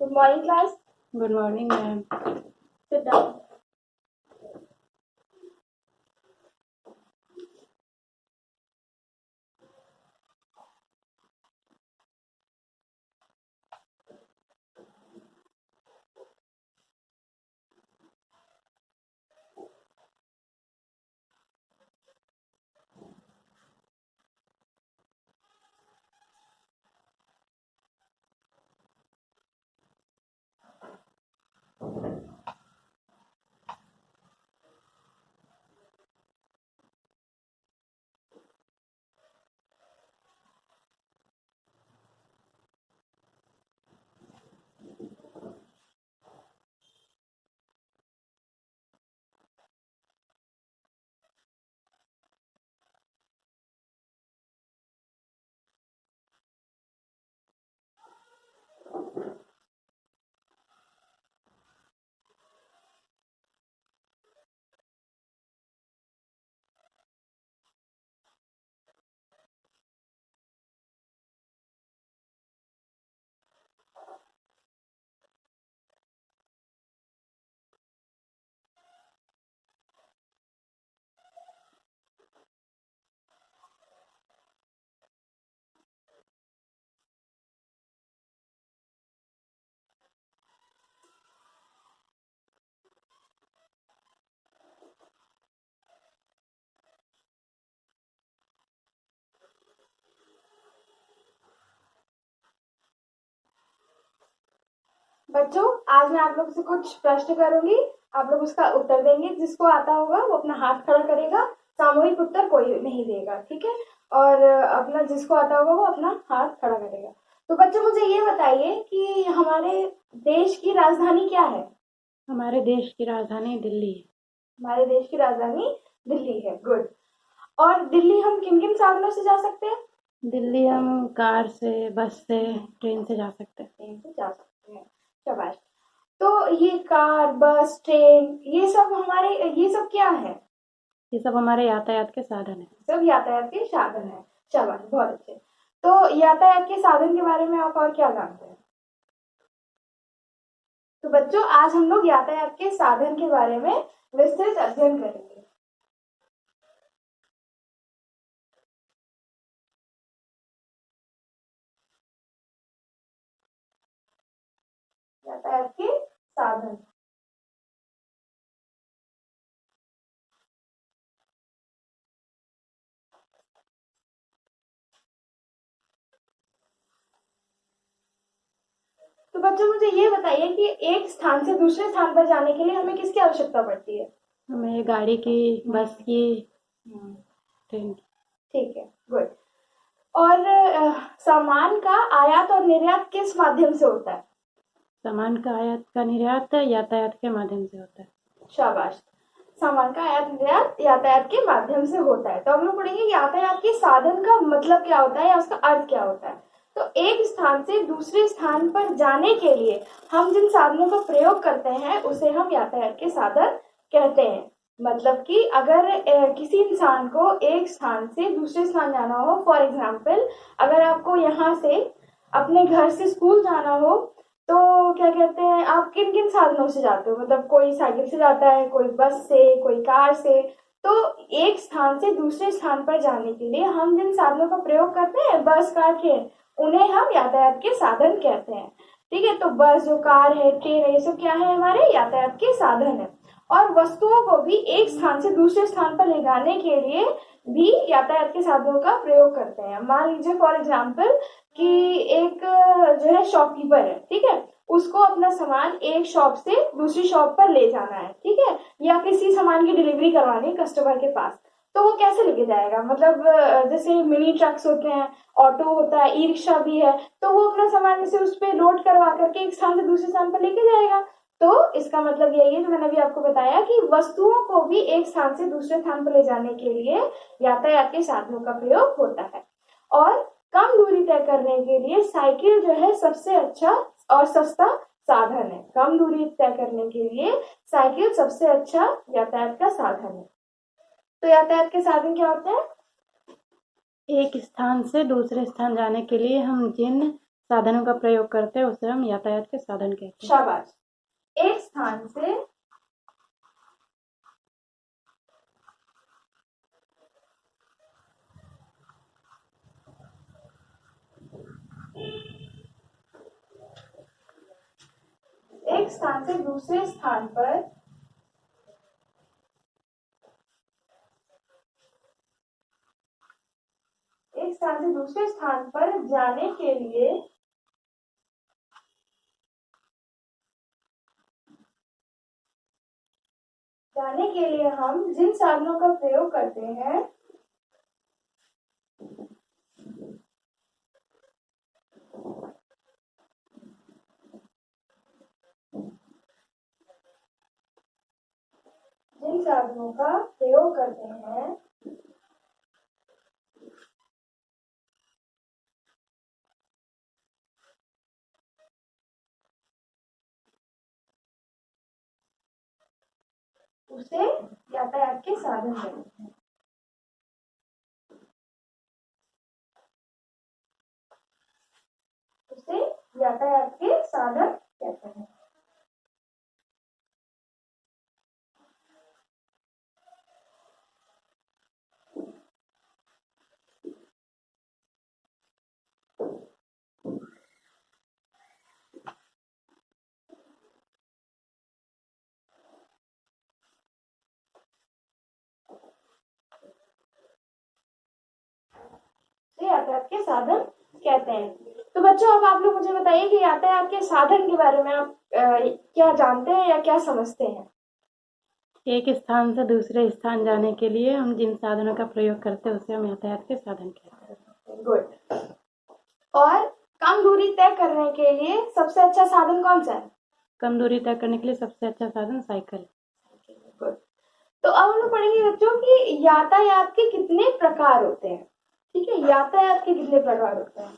Good morning, class. Good morning, ma'am. Sit down. बच्चों, आज मैं आप लोग से कुछ प्रश्न करूंगी। आप लोग उसका उत्तर देंगे। जिसको आता होगा वो अपना हाथ खड़ा करेगा। सामूहिक उत्तर कोई नहीं देगा, ठीक है। और अपना जिसको आता होगा वो अपना हाथ खड़ा करेगा। तो बच्चों, मुझे ये बताइए कि हमारे देश की राजधानी क्या है? हमारे देश की राजधानी दिल्ली है। हमारे देश की राजधानी दिल्ली है। गुड। और दिल्ली हम किन किन साधनों से जा सकते हैं? दिल्ली हम कार से, बस से, ट्रेन से जा सकते हैं। ट्रेन से जा सकते हैं। शाबाश। तो ये कार, बस, ट्रेन, ये सब क्या है? ये सब हमारे यातायात के साधन है। सब यातायात के साधन है। शाबाश, बहुत अच्छे। तो यातायात के साधन के बारे में आप और क्या जानते हैं? तो बच्चों, आज हम लोग यातायात के साधन के बारे में विस्तृत अध्ययन करेंगे। यातायात के साधन। तो बच्चों, मुझे ये बताइए कि एक स्थान से दूसरे स्थान पर जाने के लिए हमें किसकी आवश्यकता पड़ती है? हमें गाड़ी की, बस की, ट्रेन की। ठीक है, गुड। और सामान का आयात और निर्यात किस माध्यम से होता है? सामान का आयात का निर्यात यातायात के माध्यम से होता है। शाबाश। सामान का आयात निर्यात यातायात के माध्यम से होता है। तो हम लोग पढ़ेंगे यातायात के साधन का मतलब क्या होता है या उसका अर्थ क्या होता है। तो एक स्थान से दूसरे स्थान पर जाने के लिए हम जिन साधनों का प्रयोग करते हैं उसे हम यातायात के साधन कहते हैं। मतलब कि अगर किसी इंसान को एक स्थान से दूसरे स्थान जाना हो, फॉर एग्जाम्पल अगर आपको यहाँ से अपने घर से स्कूल जाना हो, तो क्या कहते हैं, आप किन किन साधनों से जाते हो? मतलब कोई साइकिल से जाता है, कोई बस से, कोई कार से। तो एक स्थान से दूसरे स्थान पर जाने के लिए हम जिन साधनों का प्रयोग करते हैं, बस, कार, ट्रेन, उन्हें हम यातायात के साधन कहते हैं। ठीक है। तो बस, जो कार है, ट्रेन है, ये सब क्या है? हमारे यातायात के साधन है। और वस्तुओं को भी एक स्थान से दूसरे स्थान पर ले जाने के लिए भी यातायात के साधनों का प्रयोग करते हैं। मान लीजिए फॉर एग्जाम्पल कि एक जो है शॉपकीपर है, ठीक है, उसको अपना सामान एक शॉप से दूसरी शॉप पर ले जाना है, ठीक है, या किसी सामान की डिलीवरी करवानी है कस्टमर के पास। तो वो कैसे लेके जाएगा? मतलब जैसे मिनी ट्रक्स होते हैं, ऑटो होता है, ई रिक्शा भी है। तो वो अपना सामान जैसे उस पर लोड करवा करके एक स्थान से दूसरे स्थान पर लेके जाएगा। तो इसका मतलब यही है जो मैंने अभी आपको बताया कि वस्तुओं को भी एक स्थान से दूसरे स्थान पर ले जाने के लिए यातायात के साधनों का प्रयोग होता है। और कम दूरी तय करने के लिए साइकिल जो है सबसे अच्छा और सस्ता साधन है। कम दूरी तय करने के लिए साइकिल सबसे अच्छा यातायात का साधन है। तो यातायात के साधन क्या होते हैं? एक स्थान से दूसरे स्थान जाने के लिए हम जिन साधनों का प्रयोग करते हैं उसे हम यातायात के साधन कहते हैं। शाबाश। एक स्थान से दूसरे स्थान पर जाने के लिए हम जिन साधनों का प्रयोग करते हैं उसे यातायात के साधन कहते हैं। उसे यातायात के साधन कहते हैं। यातायात के साधन कहते हैं। तो बच्चों, अब आप लोग मुझे बताइए कि यातायात के साधन के बारे में आप क्या जानते हैं या क्या समझते हैं? एक स्थान से दूसरे स्थान जाने के लिए हम जिन साधनों का प्रयोग करते हैं उसे हम यातायात के साधन कहते हैं। गुड। और कम दूरी तय करने के लिए सबसे अच्छा साधन कौन सा है? कम दूरी तय करने के लिए सबसे अच्छा साधन साइकिल। गुड। तो अब हम लोग पढ़ेंगे बच्चों कि यातायात के कितने प्रकार होते हैं। ठीक है, यातायात के कितने प्रकार होते हैं?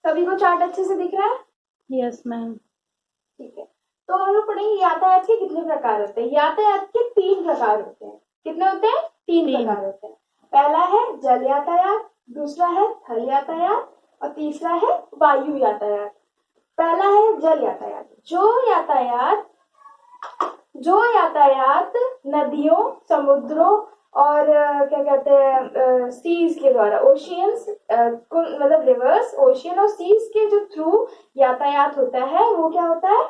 सभी को चार्ट अच्छे से दिख रहा है? Yes ma'am. ठीक है, तो हम लोग पढ़ेंगे यातायात के कितने प्रकार होते हैं। यातायात के 3 प्रकार होते हैं। कितने होते हैं? 3 प्रकार होते हैं। पहला है जल यातायात, दूसरा है थल यातायात और तीसरा है वायु यातायात। पहला है जल यातायात। जो यातायात नदियों, समुद्रों और क्या कहते हैं सीज के द्वारा, ओशियंस मतलब रिवर्स, ओशियन और सीज के जो थ्रू यातायात होता है वो क्या होता है?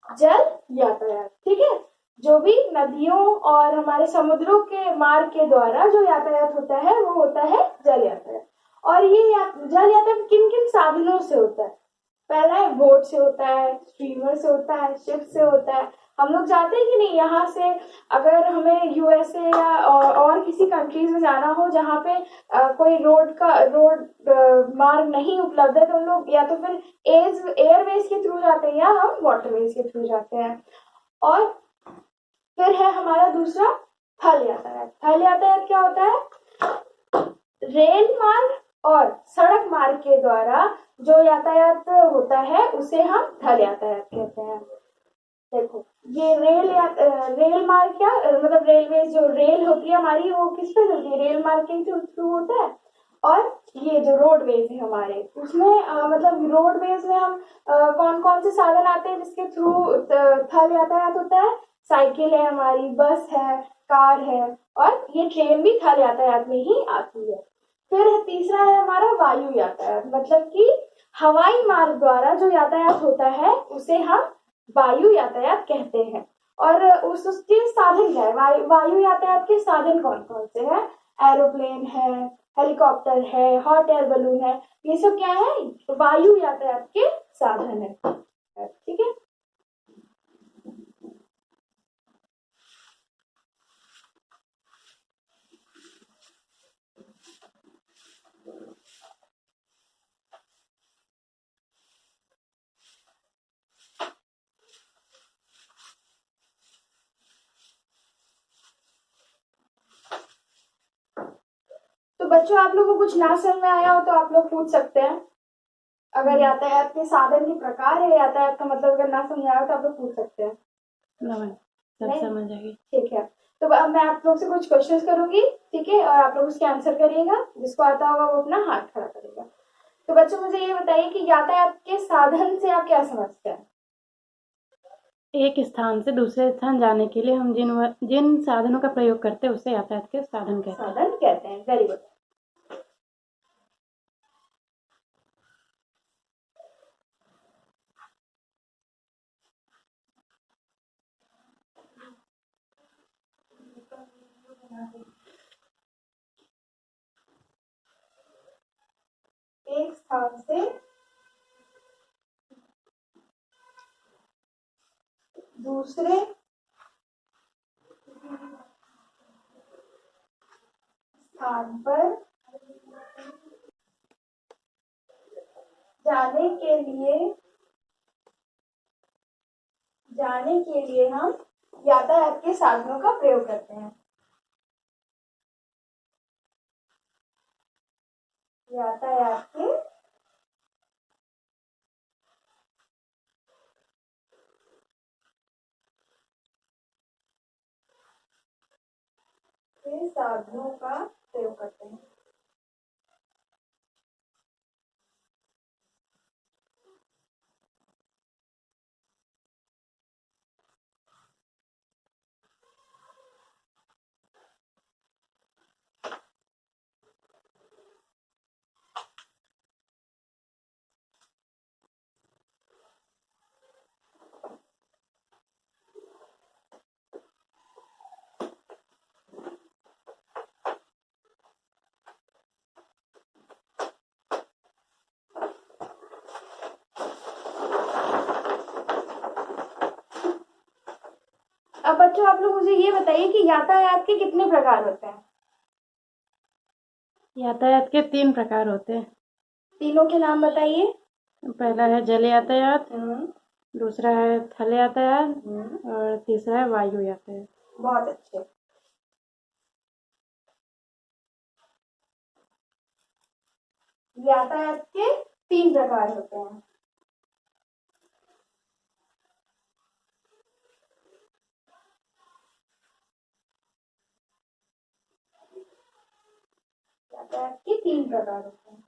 जल यातायात। ठीक है, जो भी नदियों और हमारे समुद्रों के मार्ग के द्वारा जो यातायात होता है वो होता है जल यातायात। और ये जल यातायात किन किन साधनों से होता है? पहला है बोट से होता है, स्टीमर से होता है, शिप से होता है। हम लोग चाहते हैं कि नहीं, यहाँ से अगर हमें यूएसए या और किसी कंट्रीज में जाना हो जहाँ पे कोई रोड मार्ग नहीं उपलब्ध है, तो हम लोग या तो फिर एयरवेज के थ्रू जाते हैं या हम वाटरवेज के थ्रू जाते हैं। और फिर है हमारा दूसरा थल यातायात। थल यातायात क्या होता है? रेल मार्ग और सड़क मार्ग के द्वारा जो यातायात होता है उसे हम थल यातायात कहते हैं। देखो, ये रेल मार्ग क्या मतलब रेलवे जो रेल होती है हमारी वो किस पे चलती है? रेल मार्ग के थ्रू होता है। और ये जो रोडवेज है हमारे, उसमें मतलब रोडवेज में हम कौन कौन से साधन आते हैं जिसके थ्रू थल यातायात होता है? साइकिल है हमारी, बस है, कार है, और ये ट्रेन भी थल यातायात में ही आती है। फिर तीसरा है हमारा वायु यातायात, मतलब कि हवाई मार्ग द्वारा जो यातायात होता है उसे हम वायु यातायात कहते हैं। और उसके साधन क्या है? वायु यातायात के साधन कौन कौन से हैं? एरोप्लेन है, हेलीकॉप्टर है, हॉट एयर बलून है, ये सब क्या है? वायु यातायात के साधन है। ठीक है, बच्चों आप लोगों को कुछ ना समझ में आया हो तो आप लोग पूछ सकते हैं। अगर यातायात के साधन के प्रकार है, यातायात का मतलब अगर ना समझ आया हो तो आप लोग पूछ सकते हैं। सब नहीं? समझ आएगी। ठीक है, तो अब मैं आप लोग से कुछ क्वेश्चंस करूंगी, ठीक है, और आप लोग उसके आंसर करिएगा। जिसको आता होगा वो अपना हाथ खड़ा करेगा। तो बच्चों मुझे ये बताइए कि यातायात के साधन से आप क्या समझते हैं? एक स्थान से दूसरे स्थान जाने के लिए हम जिन साधनों का प्रयोग करते हैं उसे यातायात के साधन कहते हैं। साधन कहते हैं। Very good. एक स्थान से दूसरे स्थान पर जाने के लिए हम यातायात के साधनों का प्रयोग करते हैं। यातायात के साधनों का प्रयोग करते हैं। अब बच्चों आप लोग मुझे ये बताइए कि यातायात के कितने प्रकार होते हैं? यातायात के 3 प्रकार होते हैं। तीनों के नाम बताइए। पहला है जल यातायात, दूसरा है थल यातायात और तीसरा है वायु यातायात। बहुत अच्छे। यातायात के 3 प्रकार होते हैं। यातायात के 3 प्रकार होते हैं।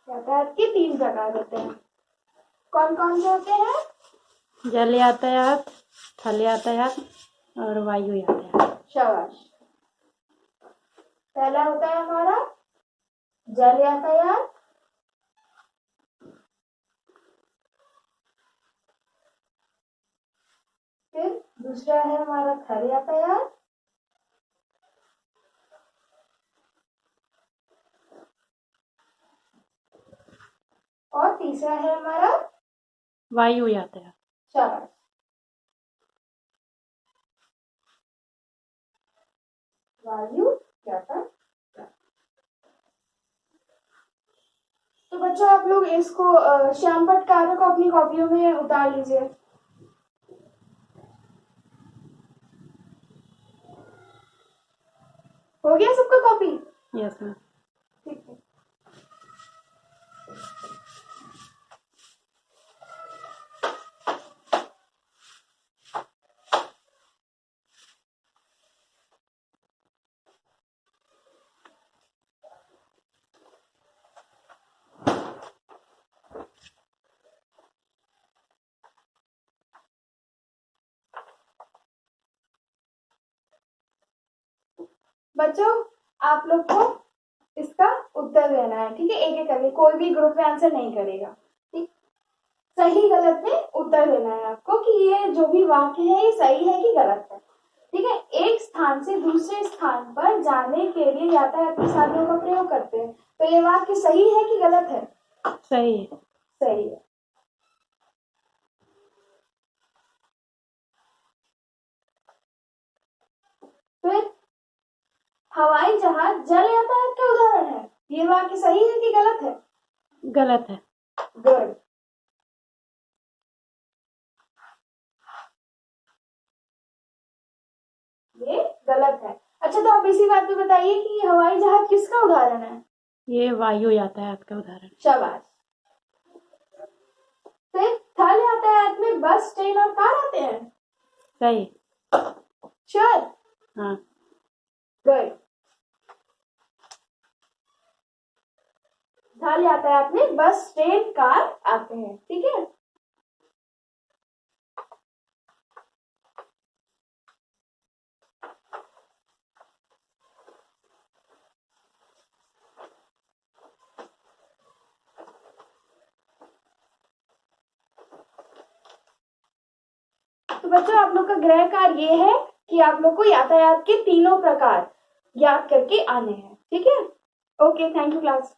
यातायात के 3 प्रकार होते हैं। कौन कौन से होते हैं? जल यातायात, थल यातायात और वायु यातायात। शाबाश। पहला होता है हमारा जल यातायात, फिर दूसरा है हमारा थल यातायात, और तीसरा है हमारा वायु यातायात। शाबाश। वायु यातायात। तो बच्चों आप लोग इसको श्याम भट्ट कार्य को अपनी कॉपियों में उतार लीजिए। हो गया सबका कॉपी? Yes ma'am. ठीक है। बच्चों आप लोग को इसका उत्तर देना है, ठीक है, एक एक करके। कोई भी ग्रुप में आंसर नहीं करेगा, ठीक। सही गलत में उत्तर देना है आपको कि ये जो भी वाक्य है ये सही है कि गलत है, ठीक है। एक स्थान से दूसरे स्थान पर जाने के लिए यातायात के साधनों का प्रयोग करते हैं, तो ये वाक्य सही है कि गलत है? सही है। सही है। फिर हवाई जहाज जहाज जल यातायात का उदाहरण है। ये वाक्य सही है कि गलत है? गलत है। गुड। ये गलत है। अच्छा, तो आप इसी बात पे बताइए कि हवाई जहाज किसका उदाहरण है? ये वायु यातायात का उदाहरण। शाबाश। फिर थल यातायात में बस, ट्रेन और कार आते हैं। सही। श्योर? हाँ। गुड। थल यातायात में बस, ट्रेन, कार आते हैं, ठीक है। तो बच्चों, आप लोग का गृह कार्य ये है कि आप लोग को यातायात के तीनों प्रकार याद करके आने हैं, ठीक है। Okay, thank you class.